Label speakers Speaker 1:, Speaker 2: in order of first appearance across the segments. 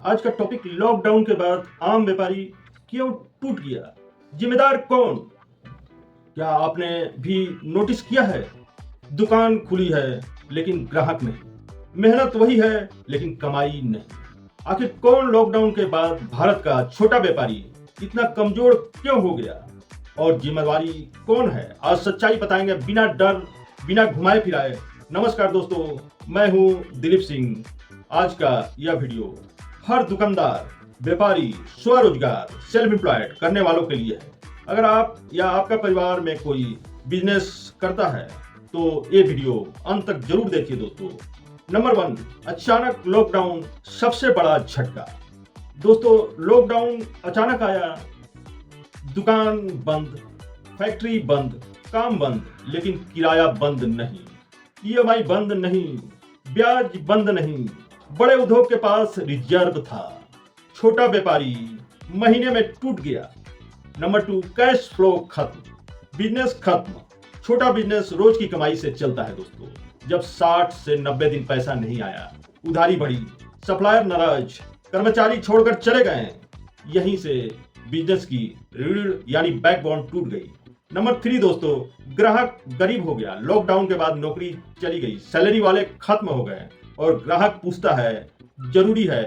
Speaker 1: आज का topic lockdown के बाद आम व्यापारी क्यों टूट गया, जिम्मेदार कौन? क्या आपने भी नोटिस किया है? दुकान खुली है लेकिन ग्राहक नहीं, मेहनत वही है लेकिन कमाई नहीं। आखिर कौन लॉकडाउन के बाद भारत का छोटा व्यापारी इतना कमजोर क्यों हो गया और जिम्मेवारी कौन है? आज सच्चाई बताएंगे बिना डर, बिना घुमाए फिराए। नमस्कार दोस्तों, मैं हूं दिलीप सिंह। आज का यह वीडियो हर दुकानदार, व्यापारी, स्वरोजगार, सेल्फ एम्प्लॉयड करने वालों के लिए है। अगर आप या आपका परिवार में कोई बिजनेस करता है तो ये वीडियो अंत तक जरूर देखिए दोस्तों। नंबर 1, अचानक लॉकडाउन सबसे बड़ा झटका। दोस्तों, लॉकडाउन अचानक आया। दुकान बंद, फैक्ट्री बंद, काम बंद, लेकिन किराया बंद नहीं, ईएमआई बंद नहीं, ब्याज बंद नहीं। बड़े उद्योग के पास रिजर्व था, छोटा व्यापारी महीने में टूट गया। नंबर 2, कैश फ्लो खत्म, बिजनेस खत्म। छोटा बिजनेस रोज की कमाई से चलता है दोस्तों। जब 60 से 90 दिन पैसा नहीं आया, उधारी बढ़ी, सप्लायर नाराज, कर्मचारी छोड़कर चले गए। यहीं से बिजनेस की रीढ़ यानी बैकबोन टूट गई। नंबर 3 दोस्तों, ग्राहक गरीब हो गया। लॉकडाउन के बाद नौकरी चली गई, सैलरी वाले खत्म हो गए और ग्राहक पूछता है जरूरी है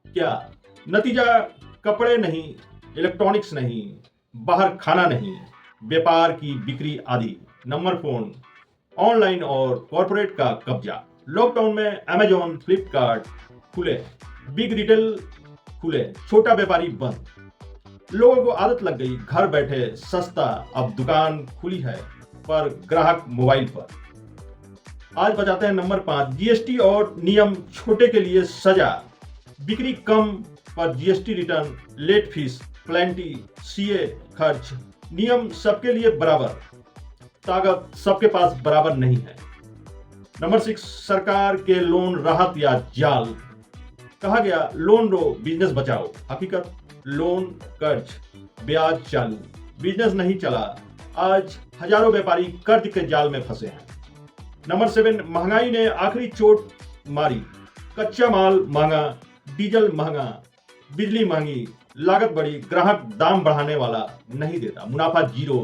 Speaker 1: क्या? नतीजा, कपड़े नहीं, इलेक्ट्रॉनिक्स नहीं, बाहर खाना नहीं, व्यापार की बिक्री आदि। नंबर 4, ऑनलाइन और कॉर्पोरेट का कब्जा। लॉकडाउन में अमेजॉन, फ्लिपकार्ट खुले, बिग रिटेल खुले, छोटा व्यापारी बंद। लोगों को आदत लग गई घर बैठे सस्ता। अब दुकान खुली है पर ग्राहक मोबाइल पर। आज बचाते हैं नंबर 5, जीएसटी और नियम छोटे के लिए सजा। बिक्री कम पर GST return, late fee, plenty, CA खर्च। नियम सबके लिए बराबर, ताकत सबके पास बराबर नहीं है। नंबर 6, सरकार के लोन राहत या जाल। कहा गया लोन लो, बिजनेस बचाओ। हकीकत, लोन, कर्ज, ब्याज चालू, बिजनेस नहीं चला। आज हजारों व्यापारी कर्ज के जाल में फंसे हैं। नंबर 7, महंगाई ने आखिरी चोट मारी। कच्चा माल महंगा, डीजल महंगा, बिजली महंगी, लागत बढ़ी। ग्राहक दाम बढ़ाने वाला नहीं देता, मुनाफा जीरो।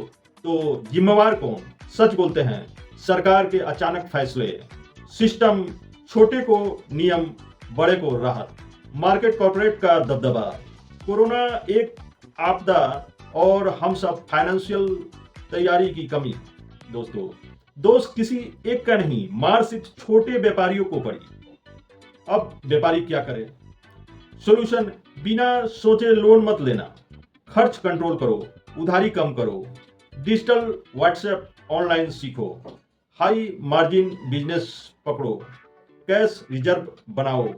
Speaker 1: तो जिम्मेवार कौन? सच बोलते हैं, सरकार के अचानक फैसले, सिस्टम, छोटे को नियम, बड़े को राहत, मार्केट कॉर्पोरेट का दबदबा, कोरोना एक आपदा और हम सब फाइनेंशियल तैयारी की कमी। दोस्तों, दोष किसी एक का नहीं, मार सिर्फ छोटे व्यापारियों को पड़ी। अब व्यापारी क्या करे? सॉल्यूशन, बिना सोचे लोन मत लेना, खर्च कंट्रोल करो, उधारी कम करो, डिजिटल व्हाट्सएप ऑनलाइन सीखो, हाई मार्जिन बिजनेस पकड़ो, कैश रिजर्व बनाओ।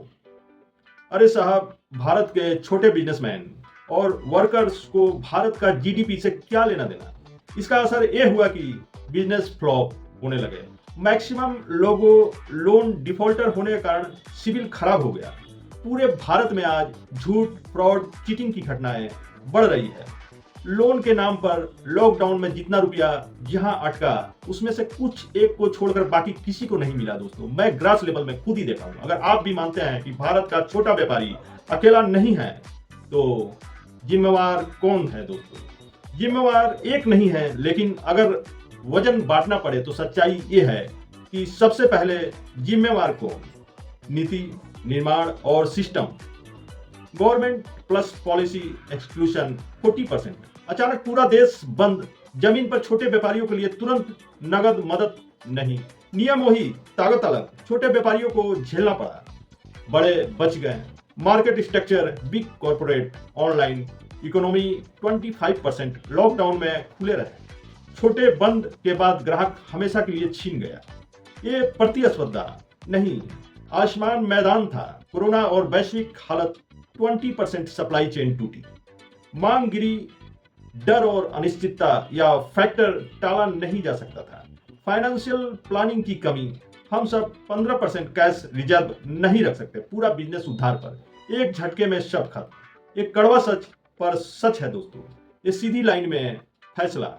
Speaker 1: अरे साहब, भारत के छोटे बिजनेसमैन और वर्कर्स को भारत का जीडीपी से क्या लेना देना? इसका असर यह हुआ कि बिजनेस फ्लॉप होने लगे। मैक्सिमम लोगों लोन डिफॉल्टर होने के कारण सिविल खराब हो गया। पूरे भारत में आज झूठ, फ्रॉड, चीटिंग की घटनाएं बढ़ रही है। लोन के नाम पर लॉकडाउन में जितना रुपया जहां अटका, उसमें से कुछ एक को छोड़कर बाकी किसी को नहीं मिला। दोस्तों, मैं ग्रास लेवल में खुद ही देखा हूं। अगर आप भी मानते हैं कि भारत का छोटा व्यापारी अकेला नहीं है तो जिम्मेवार कौन है? दोस्तों, जिम्मेवार एक नहीं है, लेकिन अगर वजन बांटना पड़े तो सच्चाई ये है कि सबसे पहले जिम्मेवार कौन? नीति, निर्माण और system. Government plus policy exclusion 40%। अचानक पूरा देश बंद, जमीन पर छोटे व्यापारियों के लिए तुरंत नगद मदद नहीं। नियम वही, ताकत अलग, छोटे व्यापारियों को झेलना पड़ा, बड़े बच गए। Market structure, big corporate, online economy 25% lockdown में खुले रहे। छोटे बंद के बाद ग्राहक हमेशा के लिए छीन गया। ये प्रतिस्पर्धा नहीं, आसमान मैदान था। कोरोना और वैश्विक हालत, 20% सप्लाई चेन टूटी, मांग गिरी। डर और अनिश्चितता या फैक्टर टाला नहीं जा सकता था। फाइनेंशियल प्लानिंग की कमी, हम सब 15% कैश रिजर्व नहीं रख सकते। पूरा बिजनेस उधार पर, एक झटके में सब खत्म। एक कड़वा सच पर सच है दोस्तों, ये सीधी लाइन में फैसला।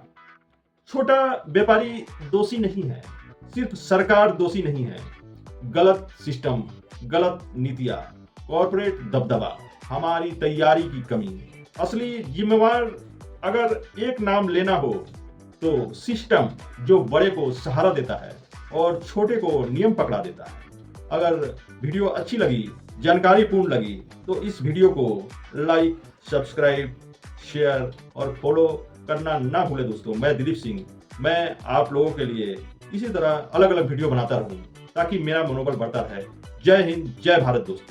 Speaker 1: छोटा व्यापारी दोषी नहीं है, सिर्फ सरकार दोषी नहीं है। गलत सिस्टम, गलत नीतियां, कॉर्पोरेट दबदबा, हमारी तैयारी की कमी। असली जिम्मेवार अगर एक नाम लेना हो तो सिस्टम, जो बड़े को सहारा देता है और छोटे को नियम पकड़ा देता है। अगर वीडियो अच्छी लगी, जानकारीपूर्ण लगी तो इस वीडियो को लाइक, सब्सक्राइब, शेयर और फॉलो करना ना भूलें दोस्तों। मैं दिलीप सिंह, मैं आप लोगों के लिए इसी तरह अलग अलग वीडियो बनाता रहूं ताकि मेरा मनोबल बढ़ता रहे। जय हिंद, जय भारत दोस्तों।